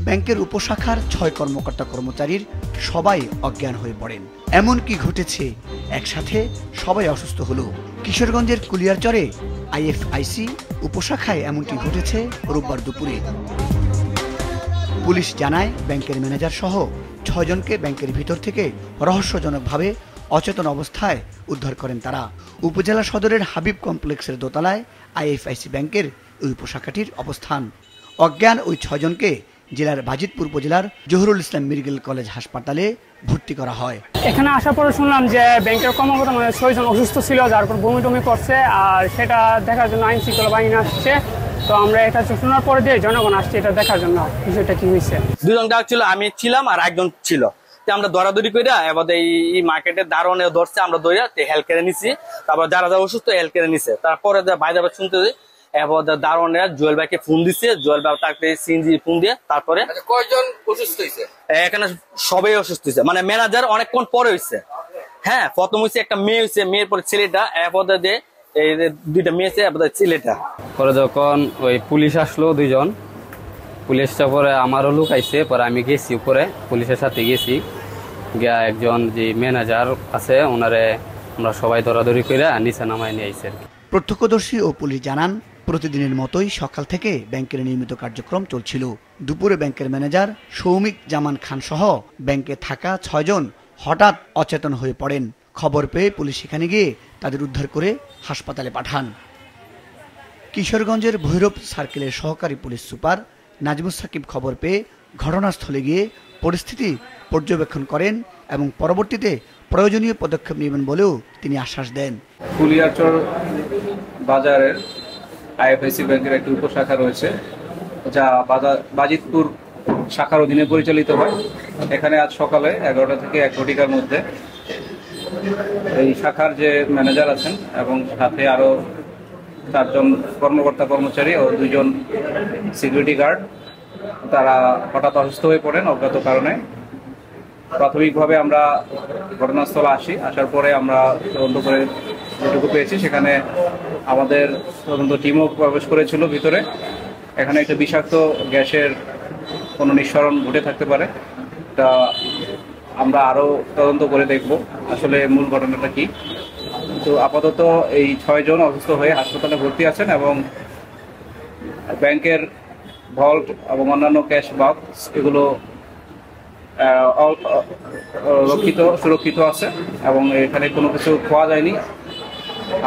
ব্যাংকের উপশাখার ৬ কর্মকর্তা কর্মচারীর সবাই অজ্ঞান হয়ে পড়েন। এমন কি ঘটেছে, একসাথে সবাই অসুস্থ হলো। কিশোরগঞ্জের কুলিয়ারচরে আইএফআইসি উপশাখায় এমনটি ঘটেছে রোববার দুপুরে। পুলিশ জানায়, ব্যাংকের ম্যানেজার সহ ৬ জনকে ব্যাংকের ভিতর থেকে রহস্যজনকভাবে অচেতন অবস্থায় উদ্ধার করেন তারা। উপজেলা সদরের হাবিব কমপ্লেক্সের দোতলায় আইএফআইসি ব্যাংকের ওই উপশাখাটির অবস্থান। অজ্ঞান ওই ৬ জনকে জেলার বাজিতপুর উপজেলার জহুরুল ইসলাম মেডিকেল কলেজ হাসপাতালে ভর্তি করা হয়। এখানে আসার পরে শুনলাম যে ব্যাংকের কর্মকর্তা ৬ জন অসুস্থ ছিল, যার পর বমি টমি করছে, আর সেটা দেখার জন্য আইন শৃঙ্খলা বাহিনী আসছে। তো আমরা এটা শোনার পরে দিয়ে জনগণ আসছে এটা দেখার জন্য বিষয়টা কি হয়েছে। 2 জন ডাক ছিল, আমি ছিলাম আর একজন ছিল। আমরা দৌড়াদৌড়ি করে এবার এই মার্কেটের দারোয়ানে ধরছে, আমরা দৌড়া হেল্প করে নিছি। তারপর যারা যারা অসুস্থ হেল্প করে নিছে। তারপরে বাইরে শুনতে এবার দারোয়ানে জুয়েল ভাইকে ফোন দিচ্ছে, জুয়েল ভাই তাকে সিএনজি ফোন দিয়ে তারপরে কয়জন অসুস্থ হয়েছে? এখানে সবাই অসুস্থ হয়েছে, মানে ম্যানেজার অনেকক্ষণ পরে হয়েছে। হ্যাঁ, প্রথম হয়েছে একটা মেয়ে হয়েছে, মেয়ের পরে ছেলেটা, এরপর এই 2টা মেয়ে ছেলেটা। পরে যখন ওই পুলিশ আসলো 2 জন, পুলিশটা পরে আমারও লোক আইছে, পরে আমি গেছি উপরে পুলিশের সাথে গেছি গিয়া একজন যে ম্যানেজার আছে ওনারে আমরা সবাই দৌড়াদৌড়ি করে নিচে নামায় নিয়ে আইছে। প্রত্যক্ষদর্শী ও পুলিশ জানান, প্রতিদিনের মতোই সকাল থেকে ব্যাংকের নিয়মিত কার্যক্রম চলছিল। দুপুরে ব্যাংকের ম্যানেজার সৌমিক জামান খান সহ ব্যাংকে থাকা ৬ জন হঠাৎ অচেতন হয়ে পড়েন। খবর পেয়ে পুলিশ সেখানে গিয়ে তাদের উদ্ধার করে হাসপাতালে পাঠান। কিশোরগঞ্জের ভৈরব সার্কেলের সহকারী পুলিশ সুপার নাজমুস সাকিব খবর পেয়ে ঘটনাস্থলে গিয়ে পরিস্থিতি পর্যবেক্ষণ করেন এবং পরবর্তীতে প্রয়োজনীয় পদক্ষেপ নেবেন বলেও তিনি আশ্বাস দেন। কুলিয়ারচর বাজারের আইএফআইসি ব্যাংকের একটি উপশাখা রয়েছে, যা বাজিতপুর শাখার অধীনে পরিচালিত হয়। এখানে আজ সকালে 11টা থেকে 1 ঘটিকার মধ্যে এই শাখার যে ম্যানেজার আছেন এবং সাথে আরো 4 জন কর্মকর্তা কর্মচারী ও 2 জন সিকিউরিটি গার্ড তারা হঠাৎ অসুস্থ হয়ে পড়েন অজ্ঞাত কারণে। প্রাথমিকভাবে আমরা ঘটনাস্থলে আসার পরে আমরা তদন্ত করে যেটুকু পেয়েছি, সেখানে আমাদের তদন্ত টিমও প্রবেশ করেছিল ভিতরে। এখানে একটা বিষাক্ত গ্যাসের কোনো নিঃসরণ ঘটে থাকতে পারে, তা আমরা আরও তদন্ত করে দেখব আসলে মূল ঘটনাটা কি। তো আপাতত এই 6 জন অসুস্থ হয়ে হাসপাতালে ভর্তি আছেন এবং ব্যাংকের ভল্ট এবং অন্যান্য ক্যাশ বক্স এগুলো সুরক্ষিত আছে এবং এখানে কোনো কিছু খোয়া যায়নি।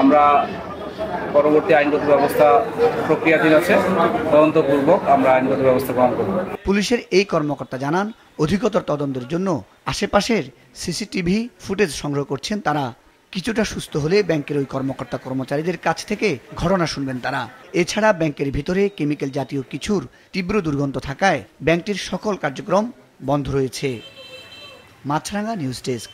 আমরা পরবর্তী আইনগত ব্যবস্থা প্রক্রিয়াধীন আছে, তদন্তপূর্বক আমরা আইনগত ব্যবস্থা গ্রহণ করব। পুলিশের এই কর্মকর্তা জানান, অধিকতর তদন্তের জন্য আশেপাশের সিসিটিভি ফুটেজ সংগ্রহ করছেন তারা। কিছুটা সুস্থ হলে ব্যাংকের ওই কর্মকর্তা কর্মচারীদের কাছ থেকে ঘটনা শুনবেন তারা। এছাড়া ব্যাংকের ভিতরে কেমিক্যাল জাতীয় কিছুর তীব্র দুর্গন্ধ থাকায় ব্যাংকটির সকল কার্যক্রম বন্ধ রয়েছে। মাছরাঙ্গা নিউজ ডেস্ক।